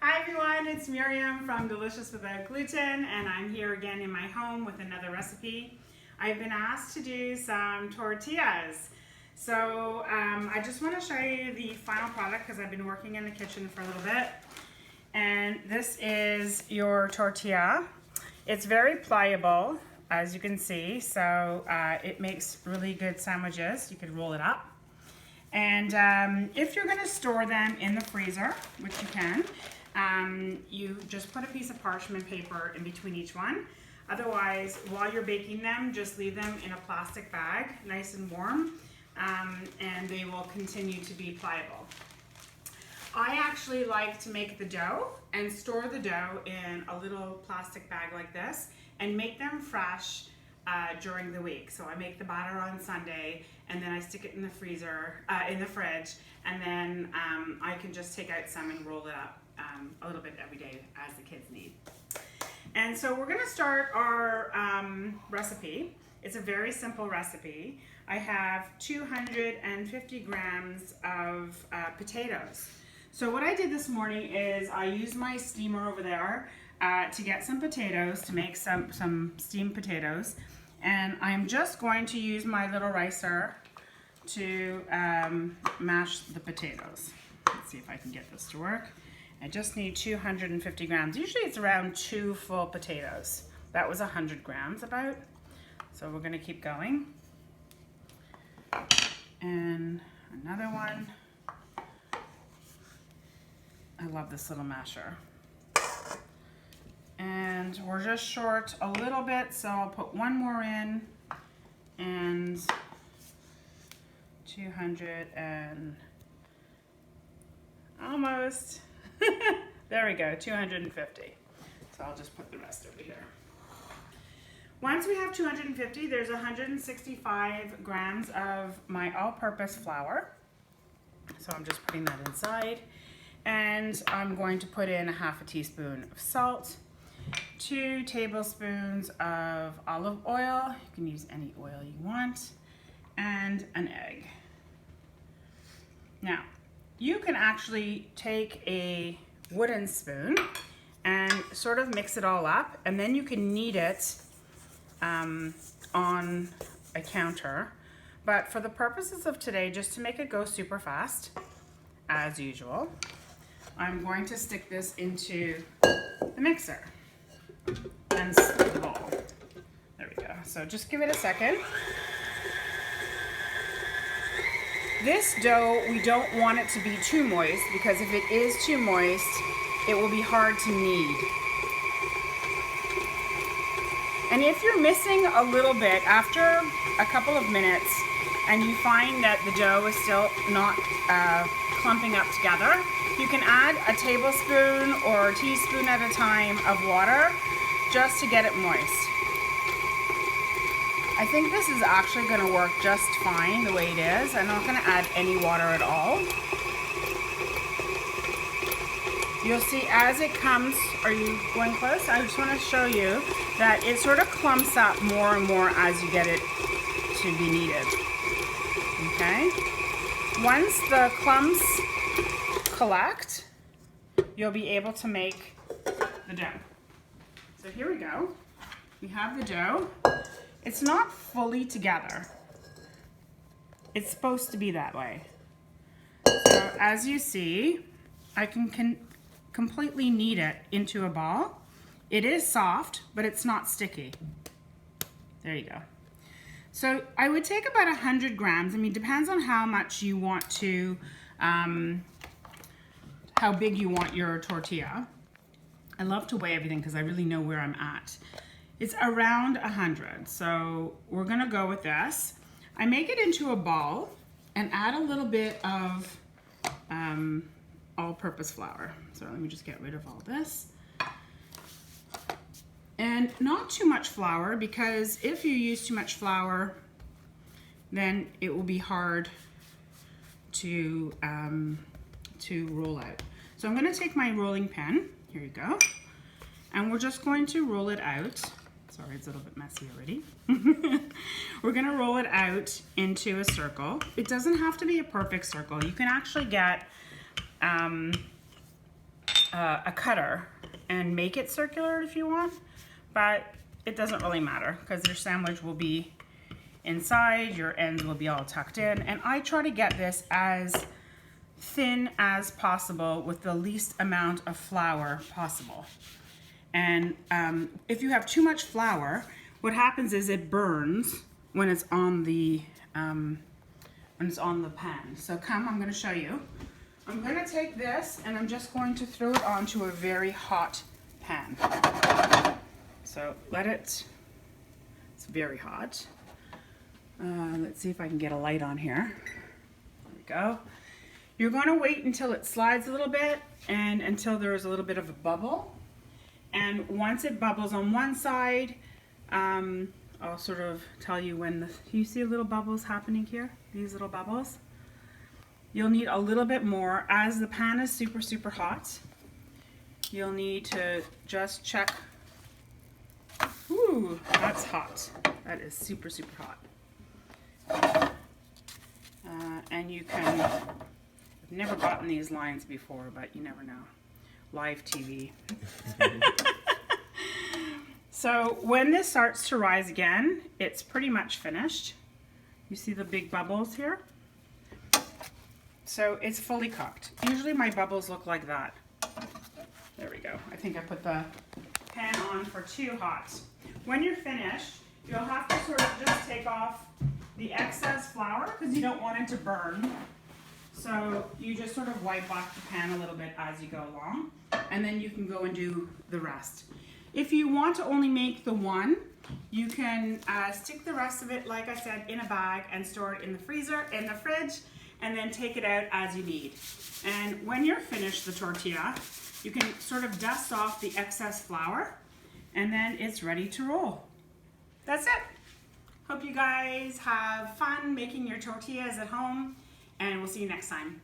Hi everyone, it's Miriam from Delicious Without Gluten, and I'm here again in my home with another recipe. I've been asked to do some tortillas. So I just want to show you the final product because I've been working in the kitchen for a little bit. And this is your tortilla. It's very pliable, as you can see, so it makes really good sandwiches. You could roll it up. And if you're going to store them in the freezer, which you can, you just put a piece of parchment paper in between each one. Otherwise, while you're baking them, just leave them in a plastic bag, nice and warm, and they will continue to be pliable. I actually like to make the dough and store the dough in a little plastic bag like this and make them fresh during the week. So I make the batter on Sunday and then I stick it in the freezer, in the fridge, and then I can just take out some and roll it up a little bit every day as the kids need. And so we're gonna start our recipe. It's a very simple recipe. I have 250 grams of potatoes. So what I did this morning is I used my steamer over there to get some potatoes, to make some steamed potatoes. And I'm just going to use my little ricer to mash the potatoes. Let's see if I can get this to work. I just need 250 grams. Usually it's around 2 full potatoes. That was 100 grams about. So we're gonna keep going. And another one. I love this little masher. And we're just short a little bit, so I'll put one more in, and 200 and almost, there we go, 250. So I'll just put the rest over here. Once we have 250, there's 165 grams of my all-purpose flour. So I'm just putting that inside. And I'm going to put in a half a teaspoon of salt, 2 tablespoons of olive oil, you can use any oil you want, and an egg. Now, you can actually take a wooden spoon and sort of mix it all up, and then you can knead it on a counter. But for the purposes of today, just to make it go super fast, as usual, I'm going to stick this into the mixer and the bowl. There we go. So just give it a second. This dough, we don't want it to be too moist, because if it is too moist, it will be hard to knead. And if you're missing a little bit after a couple of minutes and you find that the dough is still not clumping up together, you can add a tablespoon or a teaspoon at a time of water just to get it moist. I think this is actually going to work just fine the way it is. I'm not going to add any water at all. You'll see as it comes, are you going close? I just want to show you that it sort of clumps up more and more as you get it to be kneaded. Okay? Once the clumps collect, you'll be able to make the dough. So here we go. We have the dough. It's not fully together. It's supposed to be that way. So as you see, I can completely knead it into a ball. It is soft, but it's not sticky. There you go. So I would take about 100 grams. I mean, depends on how much you want to, how big you want your tortilla. I love to weigh everything because I really know where I'm at. It's around 100, so we're gonna go with this. I make it into a ball and add a little bit of all-purpose flour. So let me just get rid of all this. And not too much flour, because if you use too much flour, then it will be hard to roll out. So I'm gonna take my rolling pin, here you go, and we're just going to roll it out. Sorry, it's a little bit messy already. We're gonna roll it out into a circle. It doesn't have to be a perfect circle. You can actually get a cutter and make it circular if you want, but it doesn't really matter because your sandwich will be inside, your ends will be all tucked in, and I try to get this as thin as possible with the least amount of flour possible. And if you have too much flour, what happens is it burns when it's on the pan. So I'm going to show you. I'm going to take this and I'm just going to throw it onto a very hot pan. So it's very hot. Let's see if I can get a light on here. There we go. You're going to wait until it slides a little bit and until there's a little bit of a bubble. And once it bubbles on one side, I'll sort of tell you when you see little bubbles happening here, these little bubbles. You'll need a little bit more. As the pan is super, super hot, you'll need to just check. Ooh, that's hot. That is super, super hot. And you can, I've never gotten these lines before, but you never know. Live TV. So when this starts to rise again, it's pretty much finished. You see the big bubbles here? So it's fully cooked. Usually my bubbles look like that. There we go. I think I put the pan on for too hot. When you're finished, you'll have to sort of just take off the excess flour because you don't want it to burn. So you just sort of wipe off the pan a little bit as you go along, and then you can go and do the rest. If you want to only make the one, you can stick the rest of it, like I said, in a bag and store it in the freezer, in the fridge, and then take it out as you need. And when you're finished the tortilla, you can sort of dust off the excess flour, and then it's ready to roll. That's it. Hope you guys have fun making your tortillas at home, and we'll see you next time.